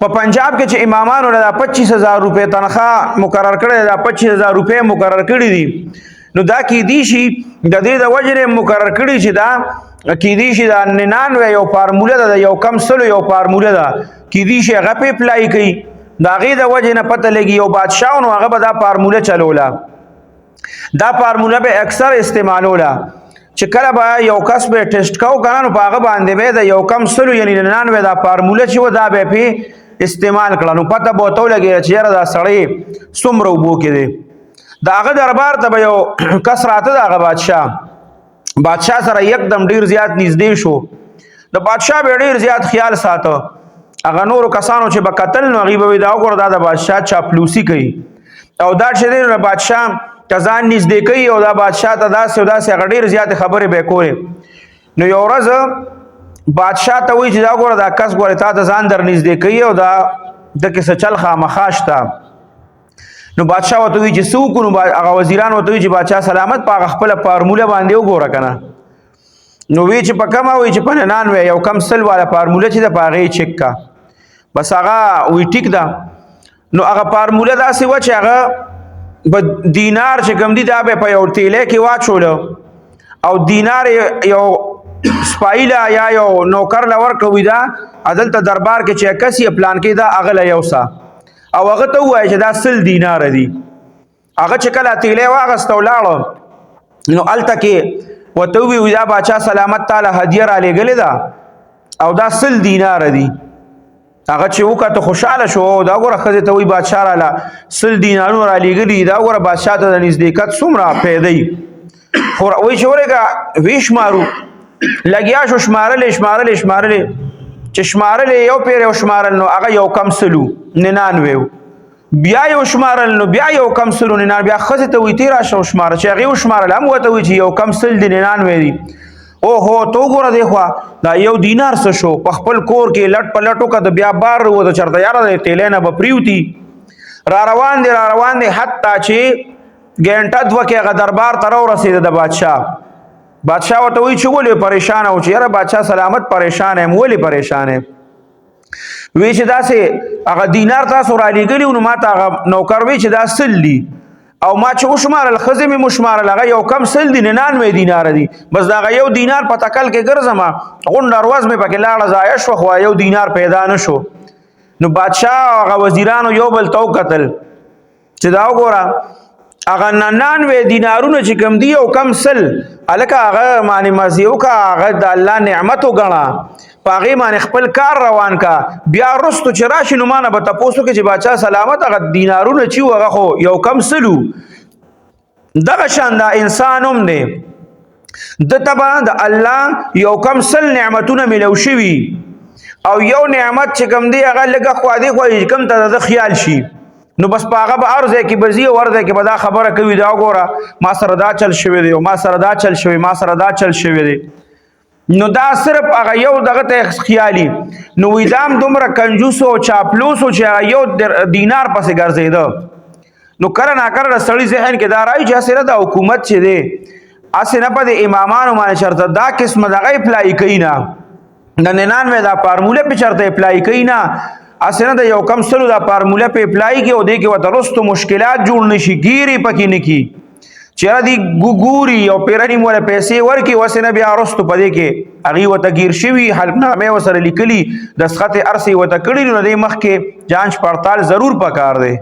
په پنجاب کې چې امامانو له 25000 روپے تنخواه مقرر کړي دا 25000 روپے مقرر کړي دي نو دا کې دي شي د دې د وجره مقرر کړي چې دا کې دي شي دا 99 یو فارموله ده یو کم سلو یو فارموله ده کې دي شي هغه په اپلای کوي دا غي د وجه نه پته لګي یو بادشاہ نو هغه به دا فارموله چلولا دا فارموله به اکثر استعمالولا چې کله به یو کس به ټیسټ کاو کنه په هغه باندې به د یو کم سلو یعنی 99 دا فارموله چې و دا به په استعمال کړه نو پته بوته لګي چې یاره دا سړی څومره وبو کې دی دا هغه دربار ته به یو کس راته دا هغه بادشاہ سره یکدم ډیر زیات نږدې شو د بادشاہ به ډیر زیات خیال ساته هغه نور کسانو چې به قتل نو غیبه وي دا وګور دا د بادشاہ چاپلوسی کوي او دا چې د بادشاہ تزان نږدې کوي او دا بادشاہ ته داسې هغه ډیر زیات خبرې به کولې نو یو ورځ بادشاہ ته وی چې دا ګوره دا کس ګوره تا ته ځان در نږدې کوي او دا د کیسه چل خامخاش تا نو بادشاہ وته وی چې څوک نو هغه وزیران وته وی چې بادشاہ سلامت په خپل فارموله باندې وګوره کنه نو وی چې په کما وی چې په 99 یو کم سل والا فارموله چې د پاغې چک کا بس هغه وی ټیک دا نو هغه فارموله داسې و چې هغه په دینار چې کم دي دا به په یو تیلې کې واچول او دینار یو سپایلا یا یو نوکر لور کوي دا عدالت دربار کې چې کسي پلان کې دا اغله یوسا او هغه ته وایي چې دا 100 دینار دي هغه چې کله تیلې واغستو لاړو نو الته کې وته وی دا بادشاہ سلامت تعالی هدیه را لګلې دا او دا 100 دینار دي هغه چې وکړه خوشاله شو دا ګوره خزه ته وی بادشاہ را 100 دینارو را لګلې دا ګوره بادشاہ ته نږدېکت څومره پیدا خو وی شورګه ویش مارو لګیا شو شمارل چې شمارل یو پیر یو شمارل نو هغه یو کم سلو 99 بیا یو شمارل نو بیا یو کم سلو 99 بیا خزه ته وی تیرا شو شمار چې هغه شمارل هم وته وی چې یو کم سل دی 99 دی او هو تو ګوره دی خو دا یو دینار څه شو په خپل کور کې لټ پلټو کده بیا بار وته چرته یاره تیلې نه بپریوتی را روان دي حتی چې ګنټه دوه کې هغه دربار ته ورسېد د بادشاہ وته وی چې ولې پریشان او چې یاره بادشاہ سلامت پریشان هم ولې پریشان هم وی چې داسې هغه دینار تاسو را لګلی نو ماته هغه نوکر وی چې دا 100 دي او ما چې وشمار الخزم مشمار هغه یو کم 100 دي 99 دینار دي بس دا یو دینار په تکل کې ګرځم غونډ ورځ مې پکې لاړه ځای شو خو یو دینار پیدا نشو نو بادشاہ هغه وزیرانو یو بل تو قتل چې دا وګوره اغه 99 دینارونه چې کم دی او کم سل الکه هغه معنی مزیو کا هغه د الله نعمت وګڼه پاغي معنی خپل کار روان کا بیا رستو چې راشي نو مانه به تاسو کې چې بادشاہ سلامت هغه دینارونه چې هغه خو یو کم سلو دغه شان دا انسانوم دی د تبع د الله یو کم سل نعمتونه ملو شوی او یو نعمت چې کم دی هغه لګه خو دی خو کم ته د خیال شي نو بس پاغه به ارزه کې بزی ورده کې به دا خبره کوي دا وګوره ما سره دا چل شوی دی او ما سره دا چل شوی ما سره دا چل شوی دی نو دا صرف هغه یو دغه ته خیالي نو ویدام دومره کنجوس او چاپلوس او چې یو دینار پسې ګرځیدو نو کړه نا کړه سړی ذهن کې دا راځي چې سره د حکومت چې دی اسنه په امامانو باندې شرط دا قسم دغه اپلای کینا د 99 دا فارموله په شرط اپلای کینا اسنه د یو کم سلو دا فارموله په اپلای کې او دې کې وته رستو مشکلات جوړ نشي ګيري پکې نکی چیرې دی ګوري او پیرانی مولا پیسې ورکی وسنه بیا رستو پدې کې اغي وته ګیر شوی حلفنامه وسره لیکلي د سخت ارسي وته کړي نو د مخ کې جانچ پړتال ضرور پکار دی